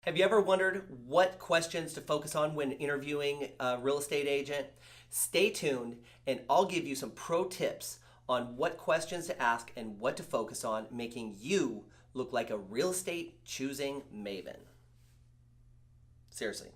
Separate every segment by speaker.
Speaker 1: Have you ever wondered what questions to focus on when interviewing a real estate agent? Stay tuned and I'll give you some pro tips on what questions to ask and what to focus on, making you look like a real estate choosing maven. Seriously.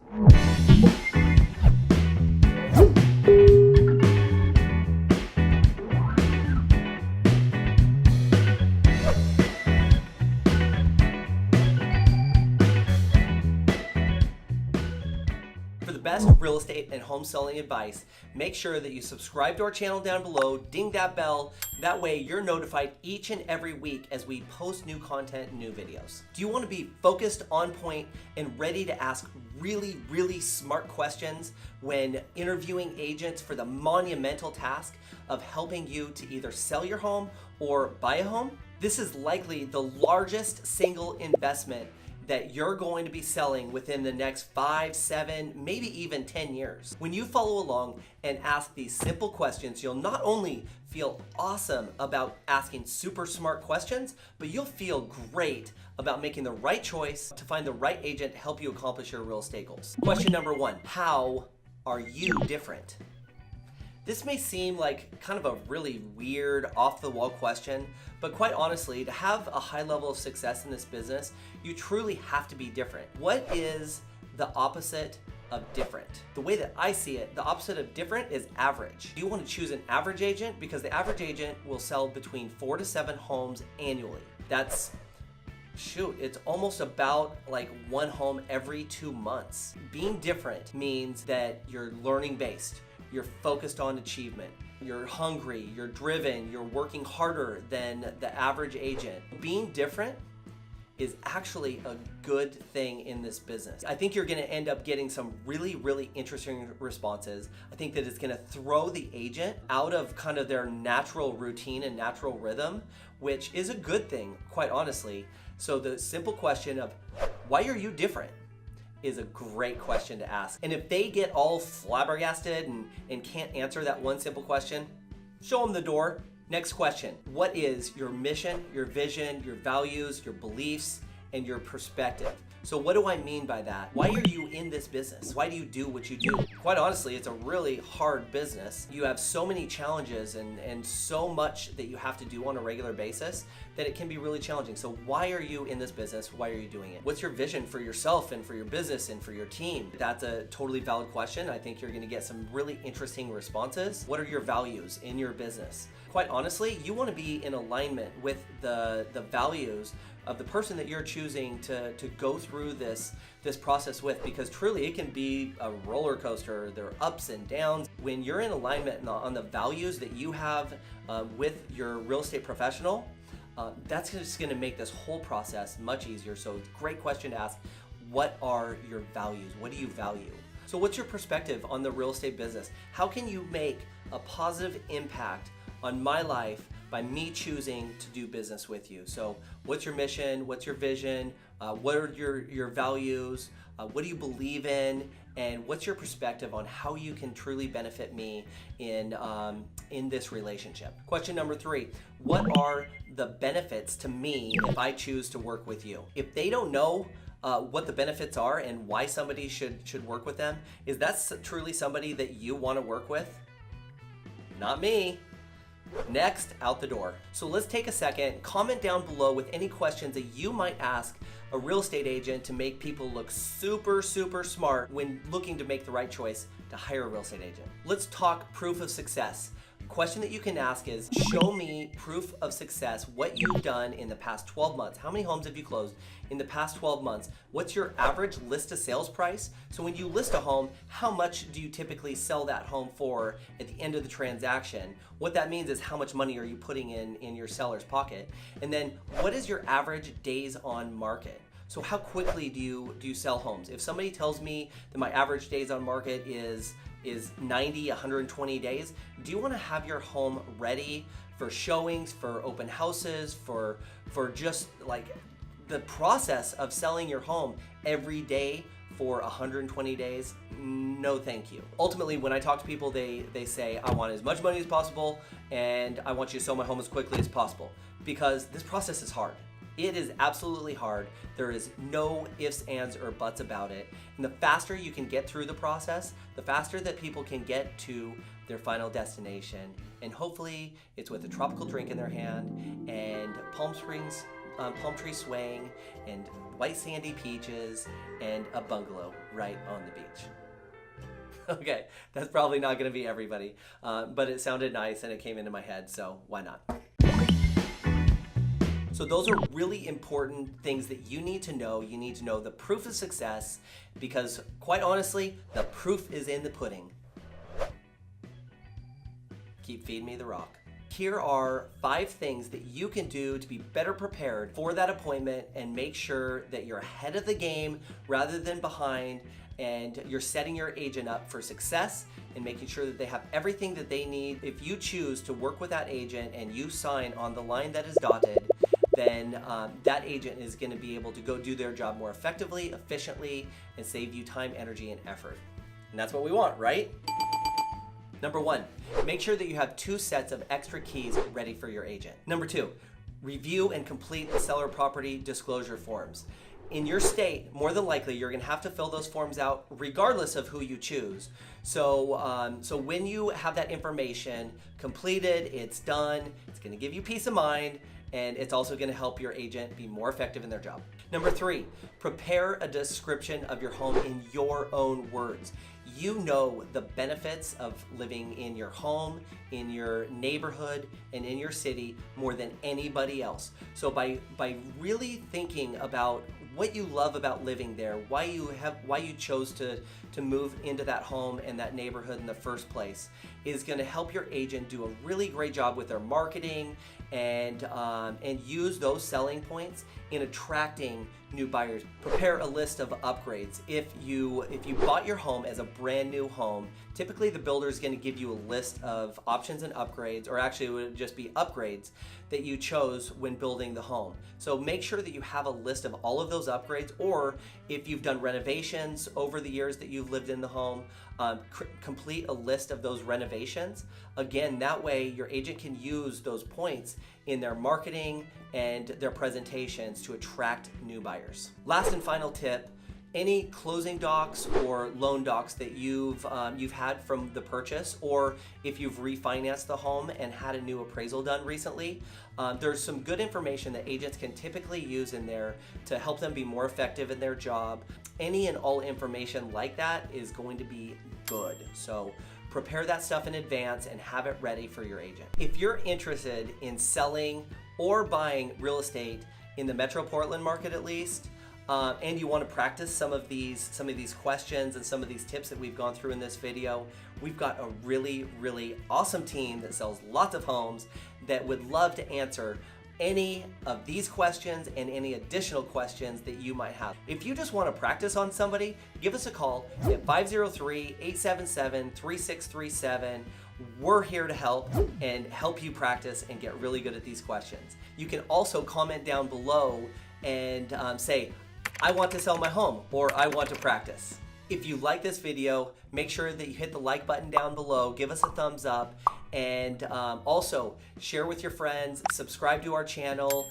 Speaker 1: For the best real estate and home selling advice, make sure that you subscribe to our channel down below, ding that bell. That way you're notified each and every week as we post new content and new videos. Do you want to be focused, on point, and ready to ask really smart questions when interviewing agents for the monumental task of helping you to either sell your home or buy a home? This is likely the largest single investment that you're going to be selling within the next 5, 7, maybe even 10 years. When you follow along and ask these simple questions, you'll not only feel awesome about asking super smart questions, but you'll feel great about making the right choice to find the right agent to help you accomplish your real estate goals. Question number 1, how are you different? This may seem like kind of a really weird, off-the-wall question, but quite honestly, to have a high level of success in this business, you truly have to be different. What is the opposite of different? The way that I see it, the opposite of different is average. You want to choose an average agent because the average agent will sell between 4 to 7 homes annually. That's it's almost about like 1 home every 2 months. Being different means that you're learning based. You're focused on achievement. You're hungry, you're driven, you're working harder than the average agent. Being different is actually a good thing in this business. I think you're gonna end up getting some really interesting responses. I think that it's gonna throw the agent out of kind of their natural routine and natural rhythm, which is a good thing, quite honestly. So the simple question of, why are you different? Is a great question to ask. And if they get all flabbergasted and can't answer that one simple question, show them the door. Next question, what is your mission, your vision, your values, your beliefs, and your perspective? So what do I mean by that? Why are you in this business? Why do you do what you do? Quite honestly, it's a really hard business. You have so many challenges and so much that you have to do on a regular basis that it can be really challenging. So why are you in this business? Why are you doing it? What's your vision for yourself and for your business and for your team? That's a totally valid question. I think you're gonna get some really interesting responses. What are your values in your business? Quite honestly, you wanna be in alignment with the values of the person that you're choosing to go through this process with, because truly it can be a roller coaster. There are ups and downs. When you're in alignment on the values that you have with your real estate professional, that's just gonna make this whole process much easier. So great question to ask, what are your values? What do you value? So what's your perspective on the real estate business? How can you make a positive impact on my life by me choosing to do business with you? So what's your mission? What's your vision? What are your values? What do you believe in? And what's your perspective on how you can truly benefit me in this relationship? Question number 3, what are the benefits to me if I choose to work with you? If they don't know what the benefits are and why somebody should work with them, is that truly somebody that you want to work with? Not me. Next, out the door. So let's take a second, comment down below with any questions that you might ask a real estate agent to make people look super smart when looking to make the right choice to hire a real estate agent. Let's talk proof of success. Question that you can ask is, show me proof of success, what you've done in the past 12 months. How many homes have you closed in the past 12 months? What's your average list to sales price? So when you list a home, how much do you typically sell that home for at the end of the transaction? What that means is how much money are you putting in your seller's pocket? And then what is your average days on market? So how quickly do you sell homes? If somebody tells me that my average days on market is 90, 120 days, do you want to have your home ready for showings, for open houses, for just like the process of selling your home every day for 120 days? No, thank you. Ultimately, when I talk to people, they say, I want as much money as possible and I want you to sell my home as quickly as possible, because this process is hard. It is absolutely hard. There is no ifs, ands, or buts about it. And the faster you can get through the process, the faster that people can get to their final destination. And hopefully it's with a tropical drink in their hand and palm trees swaying and white sandy beaches and a bungalow right on the beach. Okay, that's probably not going to be everybody, but it sounded nice and it came into my head, so why not? So those are really important things that you need to know. You need to know the proof of success, because quite honestly, the proof is in the pudding. Keep feeding me the rock. Here are 5 things that you can do to be better prepared for that appointment and make sure that you're ahead of the game rather than behind, and you're setting your agent up for success and making sure that they have everything that they need. If you choose to work with that agent and you sign on the line that is dotted, then that agent is going to be able to go do their job more effectively, efficiently, and save you time, energy, and effort. And that's what we want, right? Number 1, make sure that you have 2 sets of extra keys ready for your agent. Number 2, review and complete the seller property disclosure forms. In your state, more than likely, you're gonna have to fill those forms out regardless of who you choose. So, so when you have that information completed, it's done, it's gonna give you peace of mind, and it's also gonna help your agent be more effective in their job. Number 3, prepare a description of your home in your own words. You know the benefits of living in your home, in your neighborhood, and in your city more than anybody else. So by really thinking about what you love about living there, why you chose to move into that home and that neighborhood in the first place, is going to help your agent do a really great job with their marketing and use those selling points in attracting new buyers. Prepare a list of upgrades. If you bought your home as a brand new home, typically the builder is going to give you a list of options and upgrades, or actually it would just be upgrades that you chose when building the home. So make sure that you have a list of all of those upgrades, or if you've done renovations over the years that you've lived in the home, complete a list of those renovations. Again, that way your agent can use those points in their marketing and their presentations to attract new buyers. Last and final tip, any closing docs or loan docs that you've had from the purchase, or if you've refinanced the home and had a new appraisal done recently, there's some good information that agents can typically use in there to help them be more effective in their job. Any and all information like that is going to be good. So prepare that stuff in advance and have it ready for your agent. If you're interested in selling or buying real estate in the Metro Portland market at least, and you want to practice some of these questions and some of these tips that we've gone through in this video, we've got a really, really awesome team that sells lots of homes that would love to answer any of these questions and any additional questions that you might have. If you just want to practice on somebody, give us a call at 503-877-3637. We're here to help you practice and get really good at these questions. You can also comment down below and say, I want to sell my home, or I want to practice. If you like this video, make sure that you hit the like button down below, give us a thumbs up, and also share with your friends, subscribe to our channel,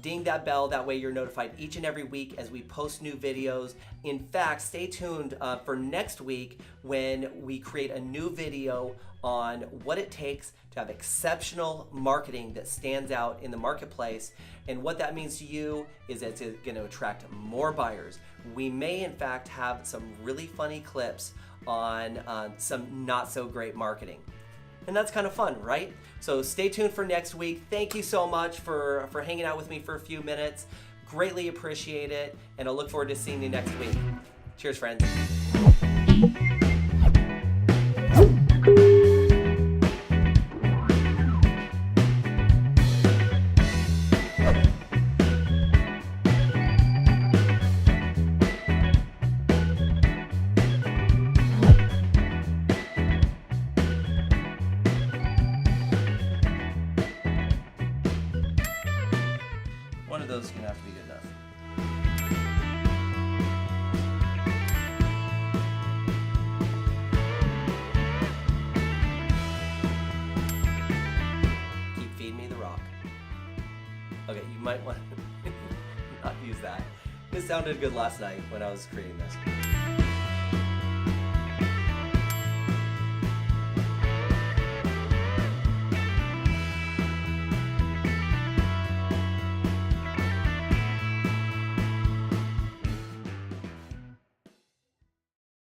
Speaker 1: ding that bell, that way you're notified each and every week as we post new videos. In fact, stay tuned for next week when we create a new video on what it takes to have exceptional marketing that stands out in the marketplace. And what that means to you is that it's going to attract more buyers. We may in fact have some really funny clips on some not so great marketing. And that's kind of fun, right? So stay tuned for next week. Thank you so much for hanging out with me for a few minutes. Greatly appreciate it. And I'll look forward to seeing you next week. Cheers, friends. One of those is going to have to be good enough. Keep feeding me the rock. Okay, you might want to it sounded good last night when I was creating this.